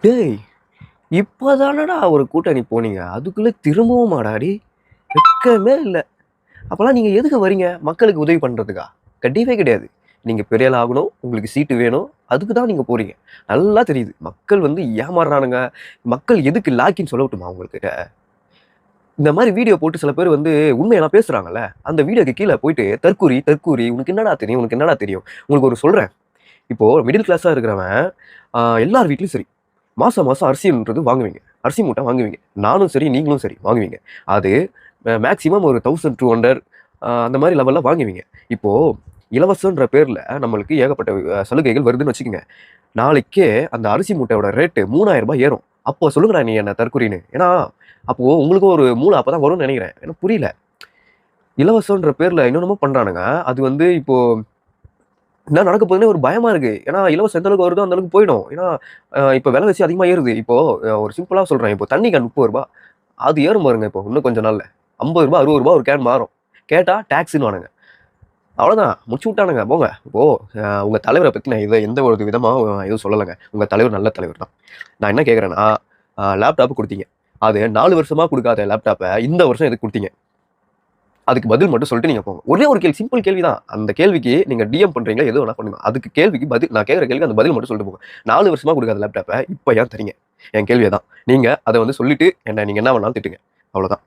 டேய்! இப்பதானடா ஒரு கூட்டணி போனீங்க. அதுக்குள்ள திரும்பவுமாடா டேய்! வெட்கமே இல்ல. அப்பலாம் நீங்க எதுக்கு வரீங்க? மக்களுக்கு உதவி பண்றதுக்கா? கிடையவே கிடையாது. நீங்க பெரிய ஆள் ஆகணும், உங்களுக்கு சீட்டு வேணும், அதுக்கு தான் நீங்க போறீங்க. நல்லா தெரியுது. மக்கள் வந்து ஏமாறுறானுங்க. மக்கள் எதுக்கு லாக்கின்னு சொல்லட்டுமா உங்கள்கிட்ட? இந்த மாரி வீடியோ போட்டு சில பேர் வந்து உண்மையெல்லாம் பேசுறாங்கல்ல, அந்த வீடியோக்கு கீழ போயிட்டு தற்கூரி, தற்கூரி உனக்கு என்னடா தெரியும்? உனக்கு என்னடா தெரியும்? உங்களுக்கு ஒரு சொல்றேன். இப்போ மிடில் கிளாஸா இருக்கிறவன், எல்லார் வீட்லயும் சரி, மாசம் மாசம் அரிசின்றது வாங்குவீங்க. அரிசி மூட்டை வாங்குவீங்க. நானும் சரி, நீங்களும் சரி வாங்குவீங்க. அது மேக்ஸிமம் ஒரு 1200 அந்த மாரி லெவல்ல வாங்குவீங்க. இப்போ இலவசன்ற பேர்ல நம்மளுக்கு ஏகப்பட்ட சலுகைகள் வருதுன்னு வச்சுக்கங்க. நாளைக்கே அந்த அரிசி மூட்டையோட ரேட்டு ரூ. 3000 ஏறும். அப்போ சொல்லுங்கடா நீ என்ன தற்குறின்னு. ஏன்னா, அப்போ உங்களுக்கும் ஒரு மூளை அப்பதான் வரும்னு நெனைக்கிறேன். எனக்கு புரியல. இலவசன்ற பேர்ல என்னென்னமோ பண்றானுங்க. அது வந்து இப்போ என்ன நடக்க போகுதுன்னே ஒரு பயமா இருக்கு. ஏன்னா, இலவசம் எந்த அளவுக்கு வருதோ அந்த அளவுக்கு போயிடும். ஏன்னா, இப்ப விலைவாசி அதிகமா ஏறுது. இப்போ ஒரு சிம்பிளா சொல்றேன். இப்போ தண்ணி கேன் ரூ. 30 அது ஏறும் பாருங்க இப்போ இன்னும் கொஞ்ச நாள்ல. ரூ. 50 ரூ. 60 ஒரு கேன் மாறும். கேட்டா டாக்ஸ்ன்னுவானுங்க. அவ்வளோதான். முடிச்சு விட்டானுங்க போங்க. இப்போ உங்க தலைவர பத்தி நான் எந்த ஒரு விதமா எதுவும் சொல்லலங்க. உங்க தலைவர் நல்ல தலைவர் தான். நான் என்ன கேட்கிறேன்னா, லேப்டாப் குடுத்தீங்க. அது 4 வருஷமா குடுக்காத லேப்டாப்ப இந்த வருஷம் எதுக்கு குடுத்தீங்க? அதுக்கு பதில் மட்டும் சொல்லிட்டு நீங்க போங்க. ஒரே ஒரு கேள்வி, சிம்பிள் கேள்வி தான். அந்த கேள்விக்கு நீங்க டிஎம் பண்றீங்களா, எது வேணா பண்ணுங்க. அதுக்கு கேள்விக்கு பதில் நான் கேட்கிற கேள்விக்கு அந்த பதில் மட்டும் சொல்லிட்டு போங்க. 4 வருஷமா குடுக்காத லேப்டாப்ப இப்ப ஏன் தர்றீங்க? என் கேள்வி அதான். நீங்க அத வந்து சொல்லிட்டு என்ன நீங்க என்ன வேணாலும் திட்டுங்க. அவ்வளோதான்.